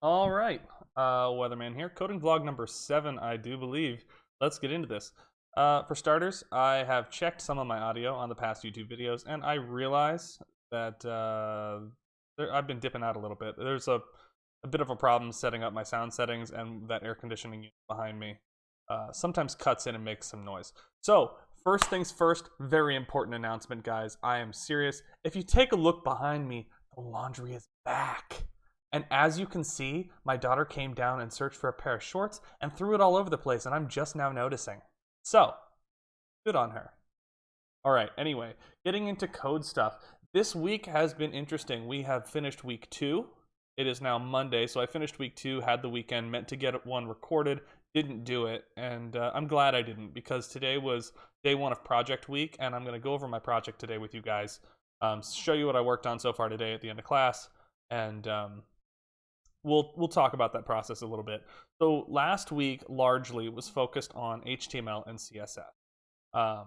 All right, Weatherman here. Coding vlog number 7, I do believe. Let's get into this. For starters, I have checked some of my audio on the past YouTube videos, and I realize that I've been dipping out a little bit. There's a bit of a problem setting up my sound settings, and that air conditioning unit behind me sometimes cuts in and makes some noise. So, first things first, very important announcement, guys. I am serious. If you take a look behind me, the laundry is back. And as you can see, my daughter came down and searched for a pair of shorts and threw it all over the place, and I'm just now noticing. So, good on her. All right, anyway, getting into code stuff. This week has been interesting. We have finished week 2. It is now Monday, so I finished week 2, had the weekend, meant to get one recorded, didn't do it, and I'm glad I didn't, because today was day 1 of project week, and I'm going to go over my project today with you guys, show you what I worked on so far today at the end of class, and we'll talk about that process a little bit. So last week largely was focused on HTML and CSS.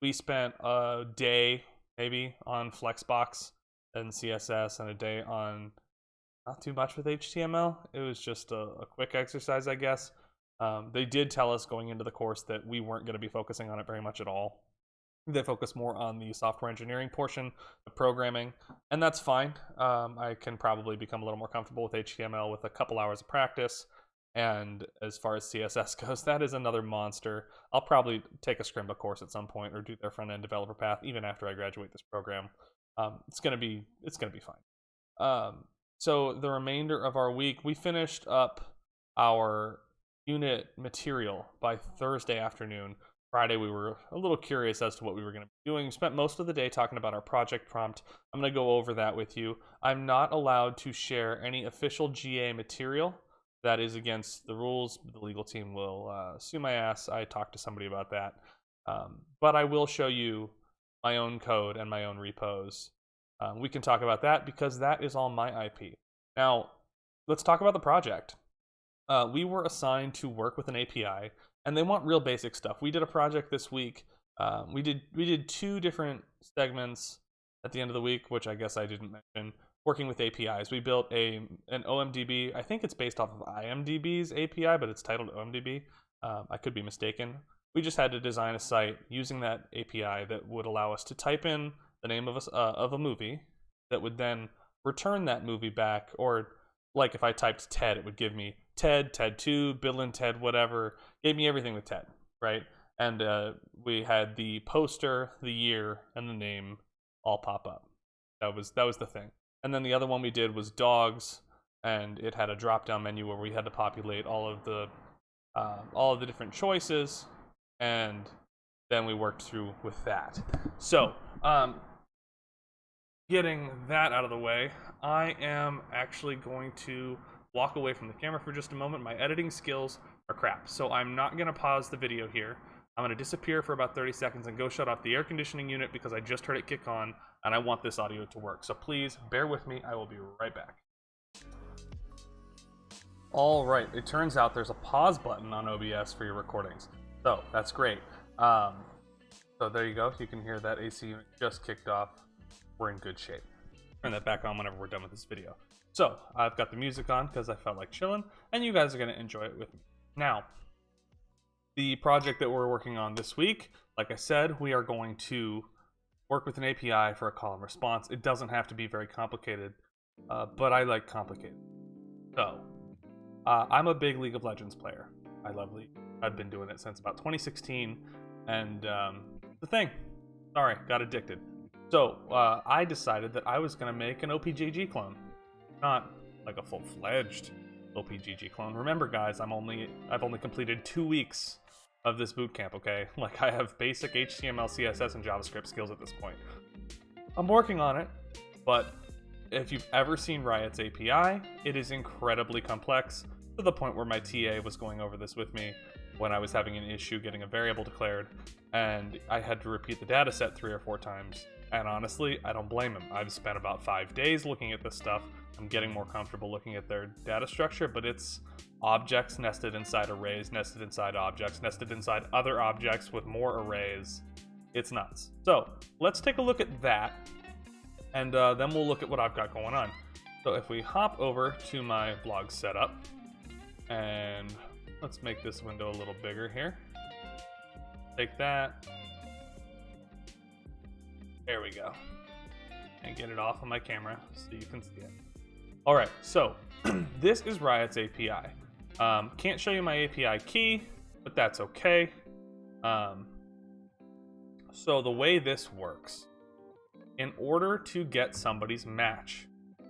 We spent a day maybe on flexbox and CSS, and a day on not too much with HTML. It was just a quick exercise, I guess. They did tell us going into the course that we weren't going to be focusing on it very much at all. They focus more on the software engineering portion of programming, and that's fine. I can probably become a little more comfortable with HTML with a couple hours of practice, and as far as CSS goes, that is another monster. I'll probably take a Scrimba course at some point or do their front-end developer path even after I graduate this program. It's gonna be fine. So the remainder of our week, we finished up our unit material by Thursday afternoon. Friday, we were a little curious as to what we were going to be doing. We spent most of the day talking about our project prompt. I'm going to go over that with you. I'm not allowed to share any official GA material. That is against the rules. The legal team will sue my ass. I talked to somebody about that. But I will show you my own code and my own repos. We can talk about that because that is all my IP. Now, let's talk about the project. We were assigned to work with an API, and they want real basic stuff. We did a project this week. We did 2 different segments at the end of the week, which I guess I didn't mention, working with APIs. We built an OMDB. I think it's based off of IMDb's API, but it's titled OMDB. I could be mistaken. We just had to design a site using that API that would allow us to type in the name of a movie that would then return that movie back, or like if I typed Ted, it would give me Ted, Ted 2, Bill and Ted, whatever. Gave me everything with Ted, right? And we had the poster, the year, and the name all pop up. That was the thing. And then the other one we did was dogs, and it had a drop-down menu where we had to populate all of the different choices, and then we worked through with that. So, getting that out of the way, I am actually going to walk away from the camera for just a moment. My editing skills are crap, so I'm not going to pause the video here. I'm going to disappear for about 30 seconds and go shut off the air conditioning unit because I just heard it kick on, and I want this audio to work. So please bear with me. I will be right back. All right, it turns out there's a pause button on OBS for your recordings, so that's great. So there you go. You can hear that AC unit just kicked off. We're in good shape. Turn that back on whenever we're done with this video. So I've got the music on because I felt like chilling, and you guys are going to enjoy it with me. Now, the project that we're working on this week, like I said, we are going to work with an API for a call and response. It doesn't have to be very complicated, but I like complicated. So, I'm a big League of Legends player. I love League. I've been doing it since about 2016, and the thing. Sorry, got addicted. So, I decided that I was going to make an OPGG clone. Not like a full-fledged OPGG clone. Remember, guys, I've only completed 2 weeks of this bootcamp, okay? Like, I have basic HTML, CSS, and JavaScript skills at this point. I'm working on it, but if you've ever seen Riot's API, it is incredibly complex to the point where my TA was going over this with me when I was having an issue getting a variable declared, and I had to repeat the data set 3 or 4 times. And honestly, I don't blame him. I've spent about 5 days looking at this stuff. I'm getting more comfortable looking at their data structure, but it's objects nested inside arrays, nested inside objects, nested inside other objects with more arrays. It's nuts. So let's take a look at that, and then we'll look at what I've got going on. So if we hop over to my blog setup, and let's make this window a little bigger here. Take that. There we go. And get it off of my camera so you can see it. All right, so this is Riot's API. Can't show you my API key, but that's okay. So the way this works, in order to get somebody's match,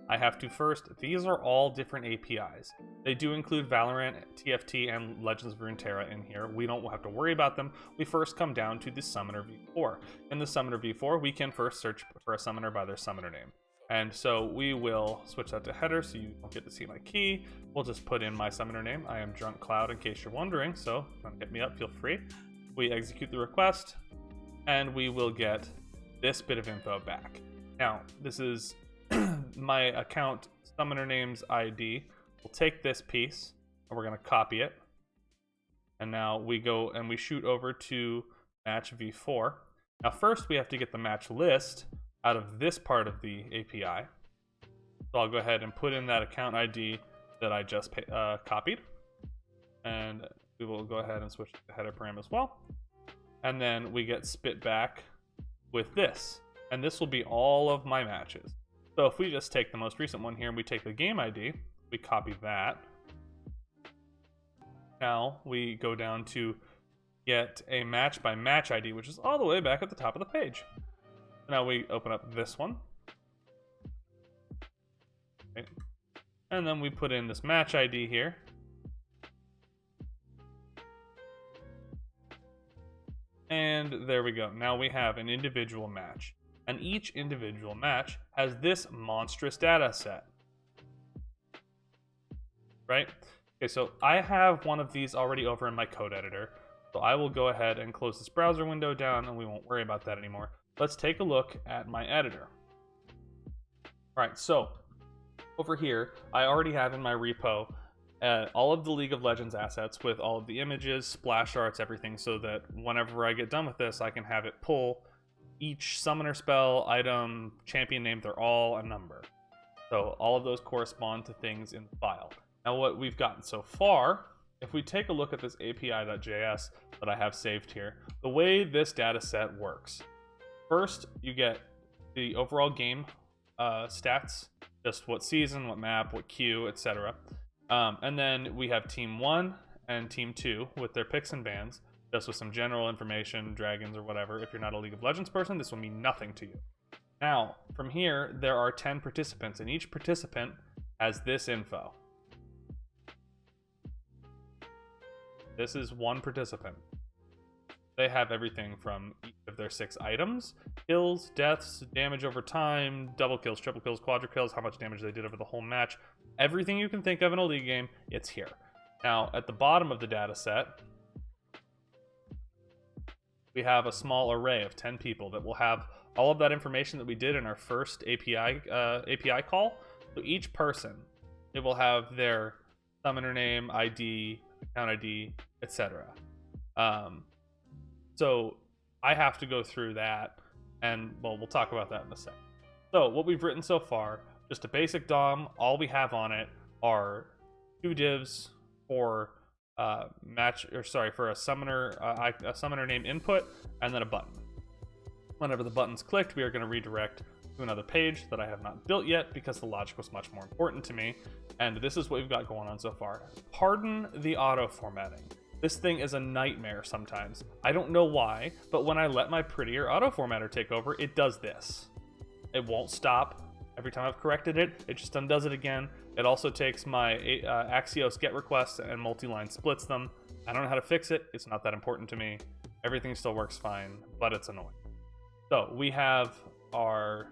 I have to first, these are all different APIs. They do include Valorant, TFT, and Legends of Runeterra in here. We don't have to worry about them. We first come down to the Summoner v4. In the Summoner v4, we can first search for a summoner by their summoner name. And so we will switch that to header so you don't get to see my key. We'll just put in my summoner name. I am Drunk Cloud in case you're wondering, so hit me up, feel free. We execute the request, and we will get this bit of info back. Now, this is my account summoner name's ID. We'll take this piece and we're going to copy it. And now we go and we shoot over to match v4. Now first we have to get the match list out of this part of the API. So I'll go ahead and put in that account ID that I just copied. And we will go ahead and switch to the header param as well. And then we get spit back with this. And this will be all of my matches. So if we just take the most recent one here and we take the game ID, we copy that. Now we go down to get a match by match ID, which is all the way back at the top of the page. Now we open up this one. Okay. And then we put in this match ID here. And there we go. Now we have an individual match. And each individual match has this monstrous data set. Right? Okay, so I have one of these already over in my code editor. So I will go ahead and close this browser window down and we won't worry about that anymore. Let's take a look at my editor. All right, so over here, I already have in my repo all of the League of Legends assets with all of the images, splash arts, everything, so that whenever I get done with this, I can have it pull each summoner spell, item, champion name, they're all a number. So all of those correspond to things in the file. Now what we've gotten so far, if we take a look at this API.js that I have saved here, the way this data set works. First, you get the overall game stats, just what season, what map, what queue, etc. And then we have Team 1 and Team 2 with their picks and bans, just with some general information, dragons or whatever. If you're not a League of Legends person, this will mean nothing to you. Now, from here, there are 10 participants, and each participant has this info. This is one participant. They have everything from each of their 6 items, kills, deaths, damage over time, double kills, triple kills, quadra kills, how much damage they did over the whole match. Everything you can think of in a League game, it's here. Now, at the bottom of the data set, we have a small array of 10 people that will have all of that information that we did in our first API call. So each person, it will have their summoner name, ID, account ID, etc. So I have to go through that, and well, we'll talk about that in a second. So what we've written so far, just a basic DOM. All we have on it are 2 divs for for a summoner name input, and then a button. Whenever the button's clicked, we are going to redirect to another page that I have not built yet because the logic was much more important to me. And this is what we've got going on so far. Pardon the auto formatting. This thing is a nightmare sometimes. I don't know why, but when I let my prettier auto formatter take over, it does this. It won't stop. Every time I've corrected it, it just undoes it again. It also takes my Axios GET requests and multi-line splits them. I don't know how to fix it. It's not that important to me. Everything still works fine, but it's annoying. So we have our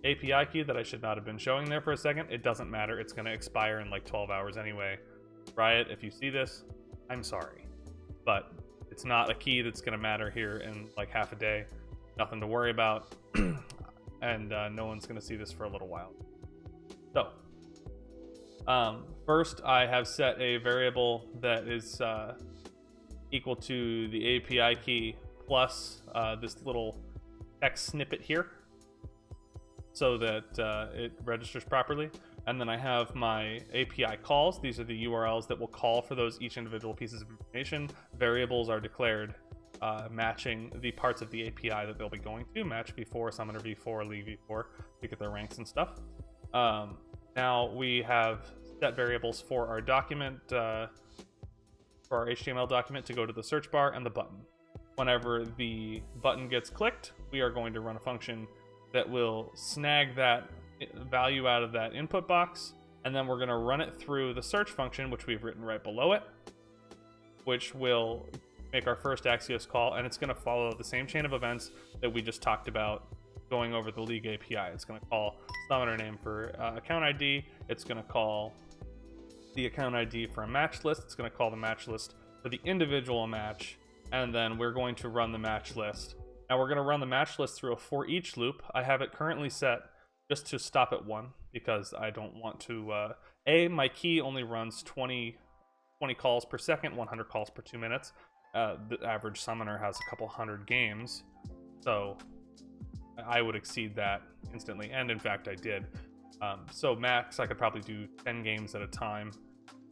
API key that I should not have been showing there for a second. It doesn't matter. It's going to expire in like 12 hours anyway. Riot, if you see this, I'm sorry. But it's not a key that's going to matter here in like half a day. Nothing to worry about. And no one's going to see this for a little while. So, first I have set a variable that is equal to the API key plus this little text snippet here. so that it registers properly. And then I have my API calls. These are the URLs that will call for those each individual pieces of information. Variables are declared matching the parts of the API that they'll be going to, match v4, summoner v4, league v4, to get their ranks and stuff. Now we have set variables for our document, for our HTML document, to go to the search bar and the button. Whenever the button gets clicked, we are going to run a function that will snag that value out of that input box, and then we're going to run it through the search function, which we've written right below it, which will make our first Axios call, and it's going to follow the same chain of events that we just talked about going over the league API. It's going to call summoner name for account ID. It's going to call the account ID for a match list. It's going to call the match list for the individual match, and then we're going to run the match list. Now we're going to run the match list through a for each loop. I have it currently set just to stop at 1 because I don't want to my key only runs 20 calls per second, 100 calls per 2 minutes. The average summoner has a couple hundred games, so I would exceed that instantly, and in fact I did. So max I could probably do 10 games at a time,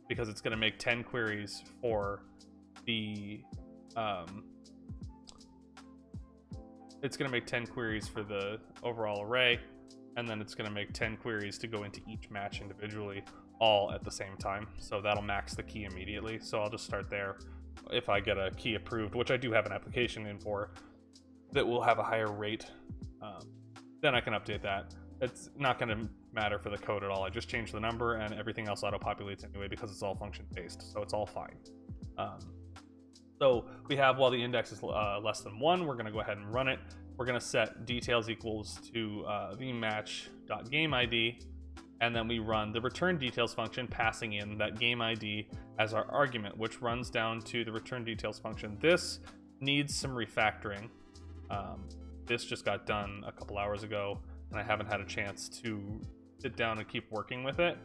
because it's going to make 10 queries for the overall array, and then it's going to make 10 queries to go into each match individually, all at the same time. So that'll max the key immediately. So I'll just start there. If I get a key approved, which I do have an application in for, that will have a higher rate, then I can update that. It's not going to matter for the code at all. I just change the number, and everything else auto-populates anyway because it's all function-based, so it's all fine. So we have, while the index is less than 1, we're going to go ahead and run it. We're going to set details equals to vmatch.gameID, and then we run the return details function, passing in that game ID as our argument, which runs down to the return details function. This needs some refactoring. This just got done a couple hours ago, and I haven't had a chance to sit down and keep working with it.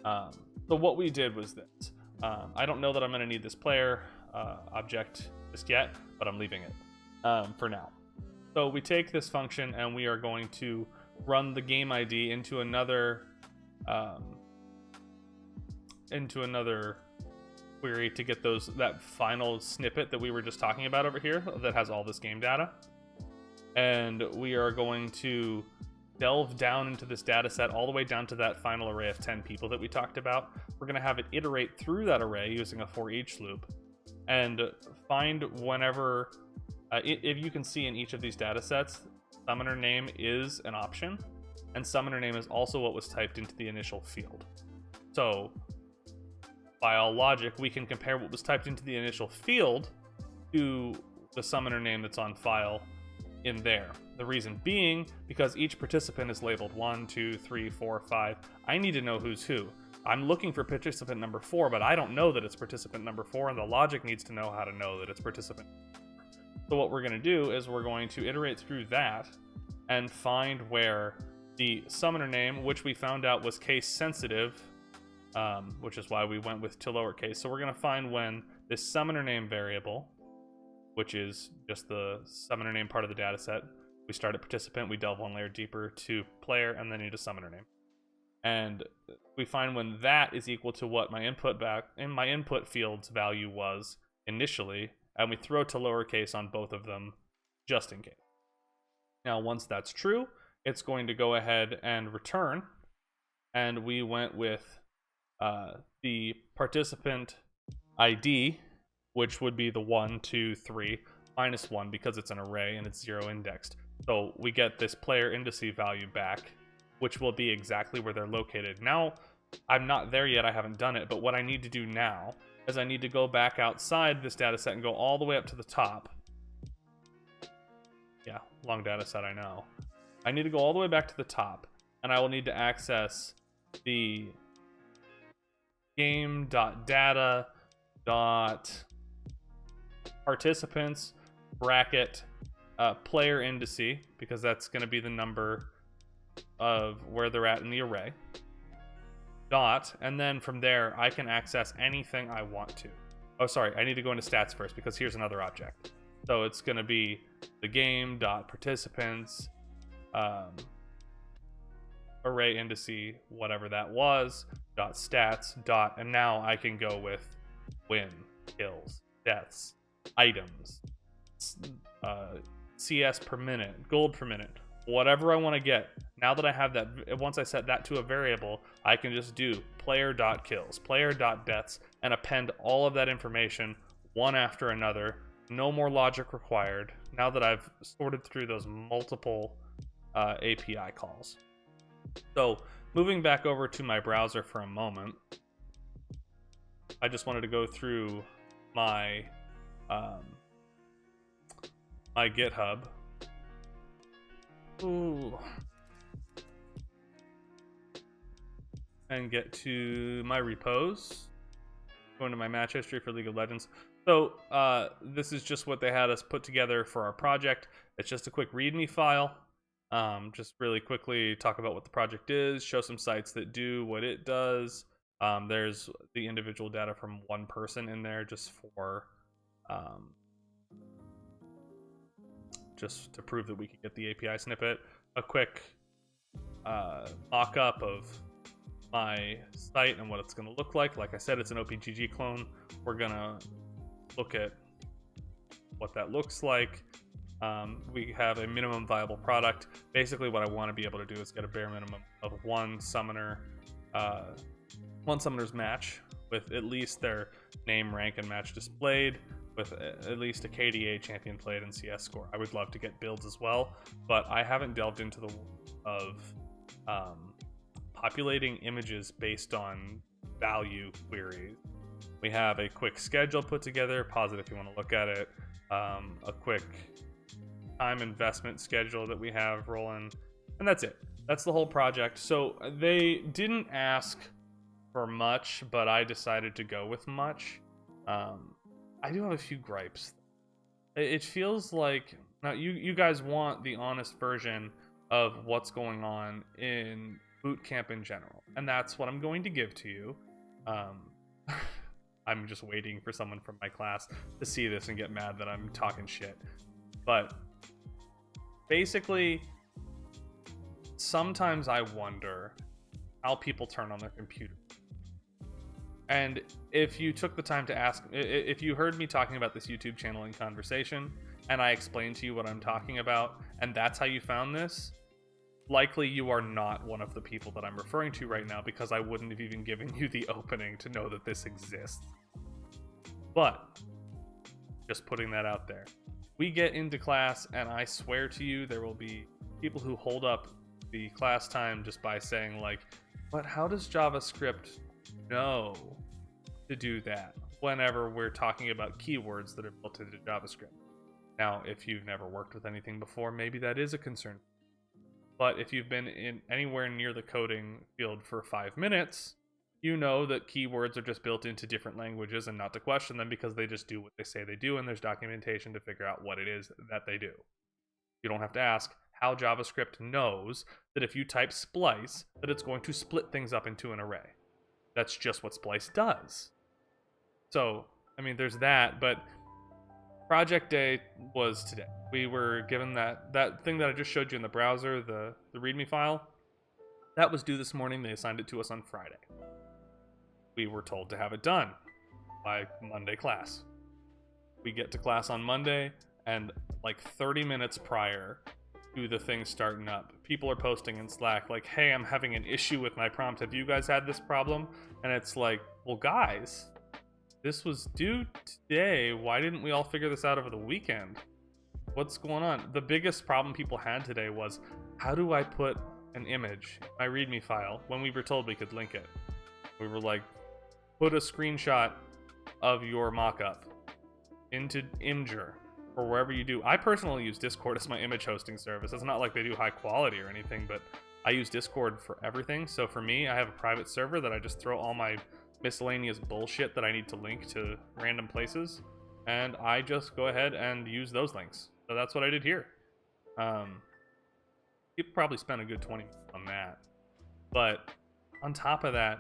So what we did was this. I don't know that I'm going to need this player object just yet, but I'm leaving it for now. So we take this function and we are going to run the game ID into another query to get that final snippet that we were just talking about over here that has all this game data. And we are going to delve down into this data set all the way down to that final array of 10 people that we talked about. We're going to have it iterate through that array using a for each loop and find whenever, if you can see in each of these data sets, summoner name is an option, and summoner name is also what was typed into the initial field. So by all logic, we can compare what was typed into the initial field to the summoner name that's on file in there. The reason being, because each participant is labeled 1, 2, 3, 4, 5. I need to know who's who. I'm looking for participant number 4, but I don't know that it's participant number 4, and the logic needs to know how to know that it's participant. So what we're going to do is we're going to iterate through that and find where the summoner name, which we found out was case sensitive, which is why we went with to lowercase. So we're going to find when this summoner name variable, which is just the summoner name part of the data set, we start at participant, we delve one layer deeper to player, and then into summoner name. And we find when that is equal to what my input field's value was initially, and we throw to lowercase on both of them just in case. Now, once that's true, it's going to go ahead and return, and we went with the participant ID, which would be the 1, 2, 3, minus 1 because it's an array and it's 0 indexed. So we get this player indice value back, which will be exactly where they're located. Now, I'm not there yet, I haven't done it, but what I need to do now is I need to go back outside this data set and go all the way up to the top. Yeah, long data set, I know. I need to go all the way back to the top, and I will need to access the game.data.participants bracket player indice, because that's going to be the number of where they're at in the array. Dot, and then from there I can access anything I want to. Oh, sorry, I need to go into stats first because here's another object. So it's going to be the game.participants array indice, whatever that was, dot stats, dot, and now I can go with win, kills, deaths, items, CS per minute, gold per minute, whatever I want to get. Now that I have that, once I set that to a variable, I can just do player.kills, player.deaths, and append all of that information one after another. No more logic required now that I've sorted through those multiple API calls. So moving back over to my browser for a moment, I just wanted to go through my my GitHub. Ooh. And get to my repos. Go into my match history for League of Legends. So this is just what they had us put together for our project. It's just a quick README file. Just really quickly talk about what the project is, show some sites that do what it does. There's the individual data from one person in there just for just to prove that we could get the API snippet. A quick mock-up of my site and what it's going to look like. Like I said, it's an OPGG clone. We're going to look at what that looks like. We have a minimum viable product. Basically, what I want to be able to do is get a bare minimum of one summoner's match with at least their name, rank, and match displayed, with at least a KDA champion played and CS score. I would love to get builds as well, but I haven't delved into the of populating images based on value queries. We have a quick schedule put together. Pause it if you want to look at it. A quick time investment schedule that we have rolling, and that's it. That's the whole project. So they didn't ask for much, but I decided to go with much. I do have a few gripes. It feels like now you guys want the honest version of what's going on in bootcamp in general, and that's what I'm going to give to you. I'm just waiting for someone from my class to see this and get mad that I'm talking shit. But basically, sometimes I wonder how people turn on their computer. And if you took the time to ask, if you heard me talking about this YouTube channel in conversation, and I explained to you what I'm talking about, and that's how you found this, likely you are not one of the people that I'm referring to right now, because I wouldn't have even given you the opening to know that this exists. But just putting that out there. We get into class, and I swear to you, there will be people who hold up the class time just by saying, like, but how does JavaScript know to do that whenever we're talking about keywords that are built into JavaScript? Now, if you've never worked with anything before, maybe that is a concern. But if you've been in anywhere near the coding field for 5 minutes, you know that keywords are just built into different languages, and not to question them because they just do what they say they do, and there's documentation to figure out what it is that they do. You don't have to ask how JavaScript knows that if you type splice, that it's going to split things up into an array. That's just what splice does. So, I mean, there's that, but project day was today. We were given that thing that I just showed you in the browser, the README file. That was due this morning. They assigned it to us on Friday. We were told to have it done by Monday class. We get to class on Monday, and like 30 minutes prior to the thing starting up, people are posting in Slack like, hey, I'm having an issue with my prompt. Have you guys had this problem? And it's like, well, guys, this was due today. Why didn't we all figure this out over the weekend? What's going on? The biggest problem people had today was, how do I put an image in my README file when we were told we could link it? We were like, put a screenshot of your mockup into Imgur or wherever you do. I personally use Discord as my image hosting service. It's not like they do high quality or anything, but I use Discord for everything. So for me, I have a private server that I just throw all my miscellaneous bullshit that I need to link to random places, and I just go ahead and use those links. So that's what I did here. People probably spent a good 20 minutes on that. But on top of that,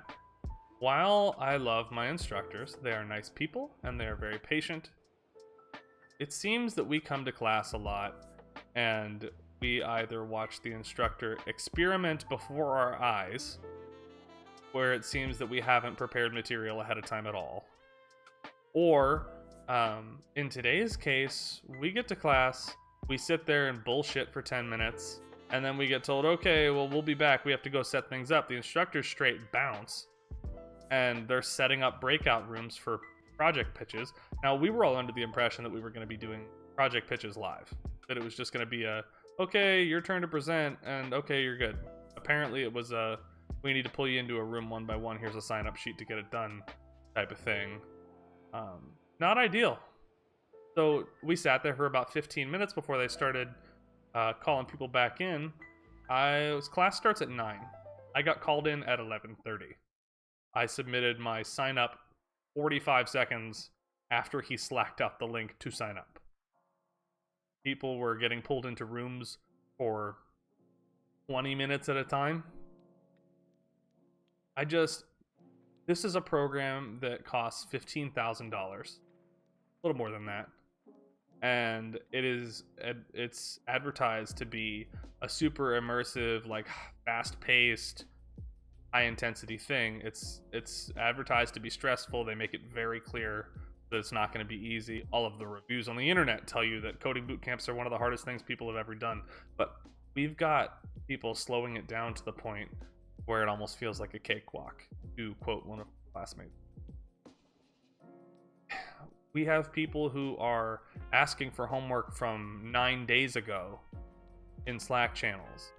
while I love my instructors, they are nice people and they are very patient. It seems that we come to class a lot and we either watch the instructor experiment before our eyes, where it seems that we haven't prepared material ahead of time at all, or in today's case, we get to class, we sit there and bullshit for 10 minutes, and then we get told, okay, well, we'll be back. We have to go set things up. The instructors straight bounce, and they're setting up breakout rooms for project pitches. Now, we were all under the impression that we were going to be doing project pitches live, that it was just going to be okay, your turn to present, and okay, you're good. Apparently, it was we need to pull you into a room one by one. Here's a sign-up sheet to get it done type of thing. Not ideal. So we sat there for about 15 minutes before they started calling people back in. Class starts at 9. I got called in at 11:30. I submitted my sign-up 45 seconds after he slacked out the link to sign up. People were getting pulled into rooms for 20 minutes at a time. This is a program that costs $15,000. A little more than that. And it's advertised to be a super immersive, like fast-paced, high-intensity thing. It's advertised to be stressful. They make it very clear that it's not going to be easy. All of the reviews on the internet tell you that coding boot camps are one of the hardest things people have ever done. But we've got people slowing it down to the point where it almost feels like a cakewalk, to quote one of my classmates. We have people who are asking for homework from 9 days ago in Slack channels.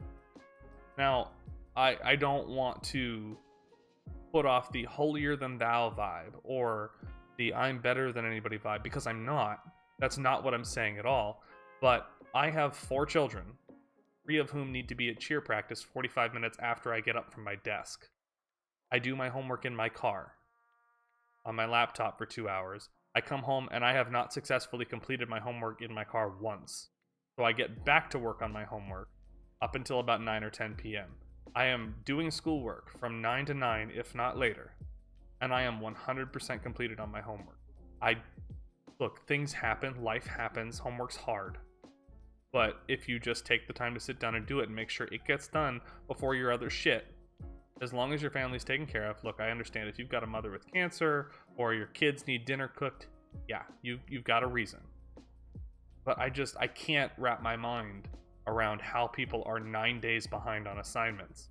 Now, I don't want to put off the holier-than-thou vibe or the I'm better than anybody vibe, because I'm not. That's not what I'm saying at all. But I have 4 children, 3 of whom need to be at cheer practice 45 minutes after I get up from my desk. I do my homework in my car, on my laptop for 2 hours. I come home and I have not successfully completed my homework in my car once. So I get back to work on my homework up until about 9 or 10 p.m. I am doing schoolwork from 9 to 9, if not later. And I am 100% completed on my homework. Look, things happen, life happens, homework's hard. But if you just take the time to sit down and do it and make sure it gets done before your other shit, as long as your family's taken care of. Look, I understand if you've got a mother with cancer or your kids need dinner cooked, yeah, you've got a reason. But I can't wrap my mind around how people are 9 days behind on assignments.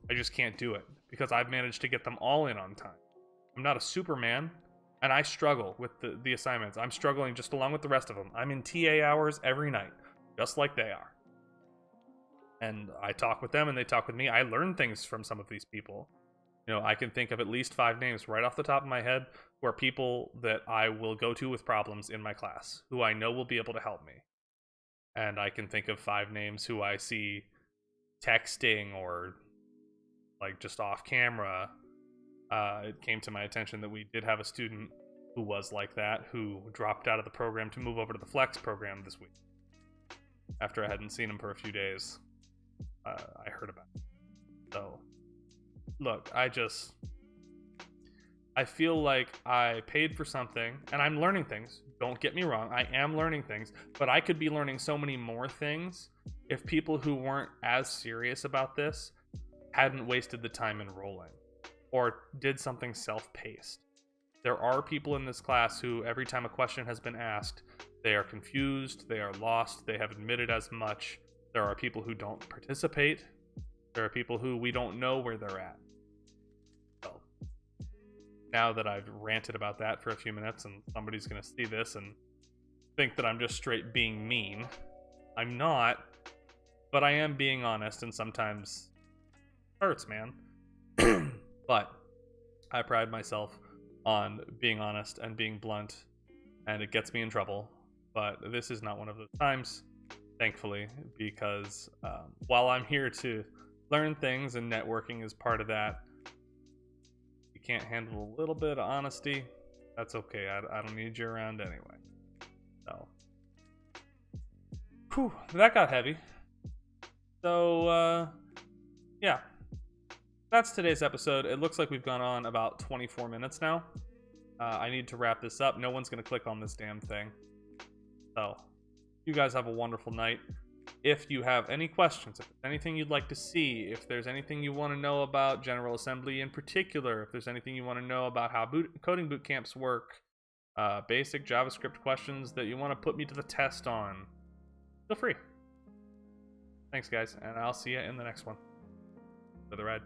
I just can't do it because I've managed to get them all in on time. I'm not a Superman, and I struggle with the assignments. I'm struggling just along with the rest of them. I'm in TA hours every night, just like they are. And I talk with them and they talk with me. I learn things from some of these people. You know, I can think of at least 5 names right off the top of my head who are people that I will go to with problems in my class, who I know will be able to help me. And I can think of 5 names who I see texting or like just off camera. It came to my attention that we did have a student who was like that, who dropped out of the program to move over to the Flex program this week after I hadn't seen him for a few days. I heard about it. So, look, I feel like I paid for something, and I'm learning things. Don't get me wrong, I am learning things, but I could be learning so many more things if people who weren't as serious about this hadn't wasted the time enrolling, or did something self-paced. There are people in this class who, every time a question has been asked, they are confused, they are lost, they have admitted as much. There are people who don't participate. There are people who we don't know where they're at. So, now that I've ranted about that for a few minutes and somebody's going to see this and think that I'm just straight being mean, I'm not, but I am being honest, and sometimes it hurts, man. But I pride myself on being honest and being blunt, and it gets me in trouble. But this is not one of those times, thankfully, because while I'm here to learn things and networking is part of that, you can't handle a little bit of honesty, that's okay. I don't need you around anyway. So, whew, that got heavy. So, yeah. That's today's episode. It looks like we've gone on about 24 minutes now. I need to wrap this up. No one's going to click on this damn thing. So, you guys have a wonderful night. If you have any questions, if there's anything you'd like to see, if there's anything you want to know about General Assembly in particular, if there's anything you want to know about how coding boot camps work, basic JavaScript questions that you want to put me to the test on, feel free. Thanks, guys, and I'll see you in the next one. For the ride.